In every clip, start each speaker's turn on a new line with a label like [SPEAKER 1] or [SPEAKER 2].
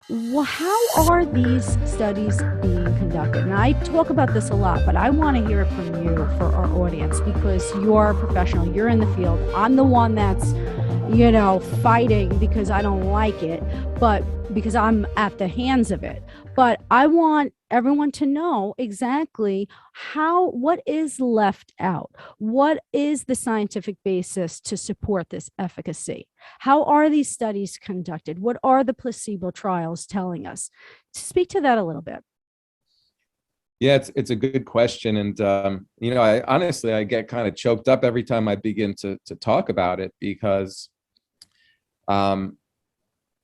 [SPEAKER 1] How are these studies being conducted? And I talk about this a lot, but I want to hear it from you for our audience because you're a professional, you're in the field. I'm the one that's, fighting because I don't like it, but because I'm at the hands of it. But I want everyone to know exactly what is left out. What is the scientific basis to support this efficacy? How are these studies conducted? What are the placebo trials telling us? Speak to that a little bit.
[SPEAKER 2] Yeah, it's a good question, and I honestly I get kind of choked up every time I begin to talk about it because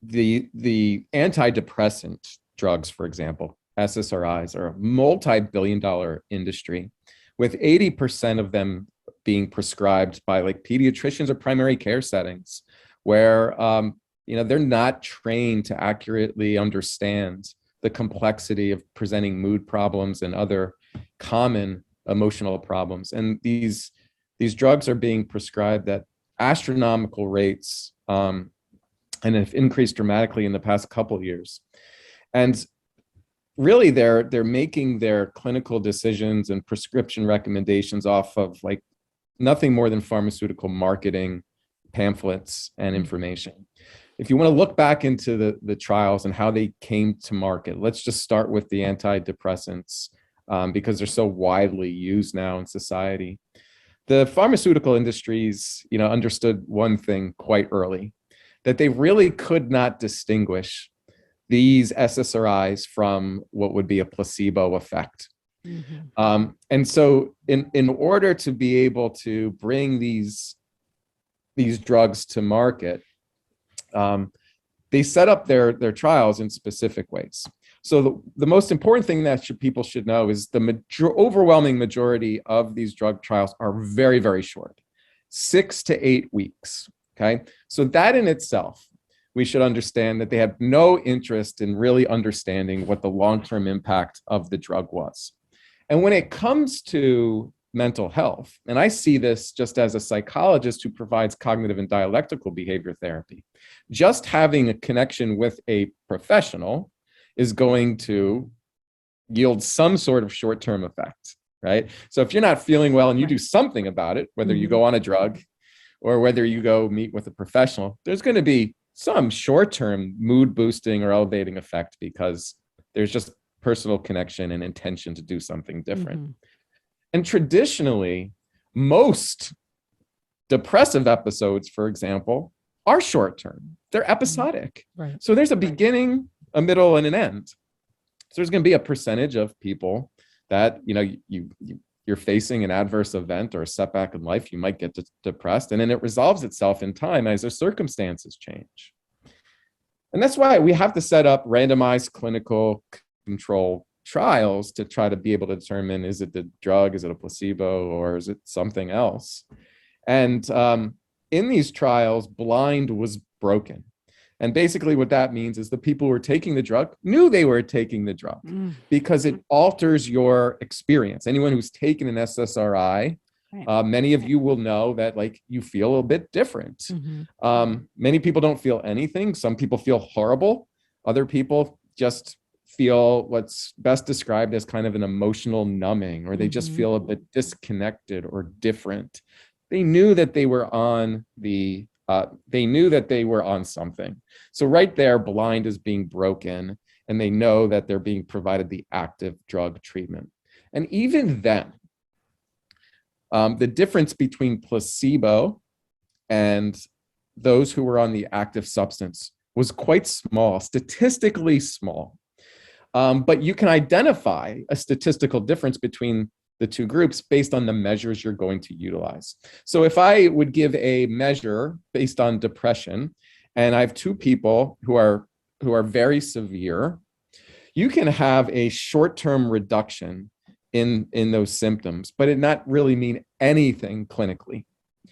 [SPEAKER 2] the antidepressant drugs, for example, SSRIs, are a multi-billion-dollar industry, with 80% of them being prescribed by like pediatricians or primary care settings, where they're not trained to accurately understand the complexity of presenting mood problems and other common emotional problems. And these drugs are being prescribed at astronomical rates, and have increased dramatically in the past couple of years. And really, they're making their clinical decisions and prescription recommendations off of like nothing more than pharmaceutical marketing pamphlets and information. If you want to look back into the trials and how they came to market, let's just start with the antidepressants, because they're so widely used now in society. The pharmaceutical industries, understood one thing quite early, that they really could not distinguish these SSRIs from what would be a placebo effect. Mm-hmm. And so in order to be able to bring these drugs to market, they set up their trials in specific ways. So the most important thing that people should know is the overwhelming majority of these drug trials are very, very short, 6 to 8 weeks. Okay, so that in itself, we should understand that they have no interest in really understanding what the long-term impact of the drug was. And when it comes to mental health, and I see this just as a psychologist who provides cognitive and dialectical behavior therapy, just having a connection with a professional is going to yield some sort of short-term effect, right? So if you're not feeling well and you do something about it, whether you go on a drug or whether you go meet with a professional, there's going to be some short-term mood boosting or elevating effect because there's just personal connection and intention to do something different. Mm-hmm. And traditionally, most depressive episodes, for example, are short-term. They're episodic. Right. So there's a beginning, a middle, and an end. So there's going to be a percentage of people that, you're facing an adverse event or a setback in life, you might get depressed, and then it resolves itself in time as their circumstances change. And that's why we have to set up randomized clinical control trials to try to be able to determine, is it the drug, is it a placebo, or is it something else? And in these trials, blind was broken. And basically what that means is the people who were taking the drug knew they were taking the drug because it alters your experience. Anyone who's taken an SSRI, many of you will know that like you feel a bit different. Mm-hmm. Many people don't feel anything. Some people feel horrible. Other people just feel what's best described as kind of an emotional numbing, or they just feel a bit disconnected or different. They knew that they were on something. So right there, blind is being broken, and they know that they're being provided the active drug treatment. And even then, the difference between placebo and those who were on the active substance was quite small, statistically small. But you can identify a statistical difference between the two groups based on the measures you're going to utilize. So if I would give a measure based on depression, and I have two people who are very severe, you can have a short-term reduction in those symptoms, but it not really mean anything clinically.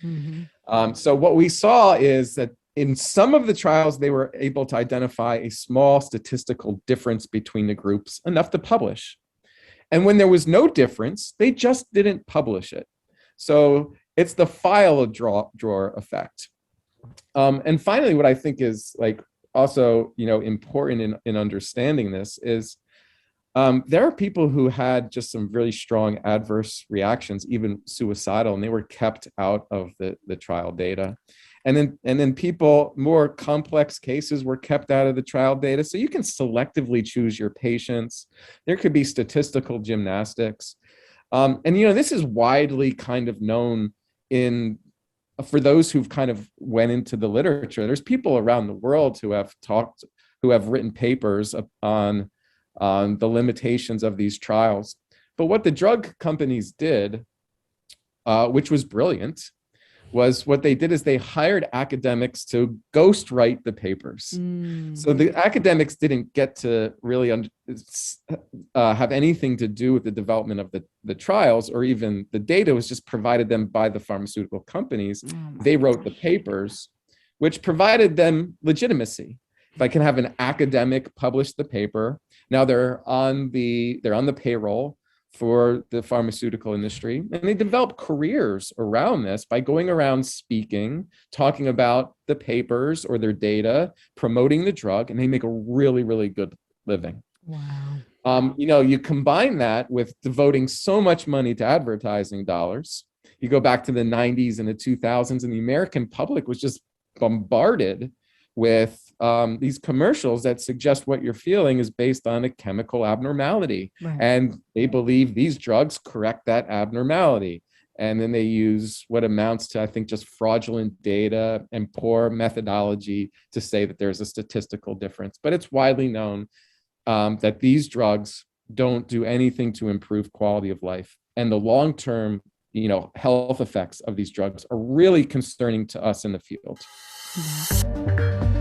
[SPEAKER 2] Mm-hmm. So what we saw is that in some of the trials, they were able to identify a small statistical difference between the groups, enough to publish. And when there was no difference, they just didn't publish it. So it's the file drawer effect. And finally, what I think is like also, important in understanding this is there are people who had just some really strong adverse reactions, even suicidal, and they were kept out of the trial data. And then people, more complex cases were kept out of the trial data. So you can selectively choose your patients. There could be statistical gymnastics. And this is widely kind of known for those who've kind of went into the literature. There's people around the world who have written papers on the limitations of these trials. But what the drug companies did, which was brilliant, was what they did is they hired academics to ghostwrite the papers. So the academics didn't get to really have anything to do with the development of the trials, or even the data was just provided them by the pharmaceutical companies. They wrote the papers, which provided them legitimacy. If I can have an academic publish the paper, now they're on the payroll for the pharmaceutical industry, and they develop careers around this by going around speaking, talking about the papers or their data, promoting the drug, and they make a really, really good living.
[SPEAKER 1] Wow.
[SPEAKER 2] You combine that with devoting so much money to advertising dollars. You go back to the 90s and the 2000s, and the American public was just bombarded with these commercials that suggest what you're feeling is based on a chemical abnormality.
[SPEAKER 1] Right.
[SPEAKER 2] And they believe these drugs correct that abnormality. And then they use what amounts to, I think, just fraudulent data and poor methodology to say that there's a statistical difference. But it's widely known that these drugs don't do anything to improve quality of life. And the long-term, health effects of these drugs are really concerning to us in the field.
[SPEAKER 1] Yeah.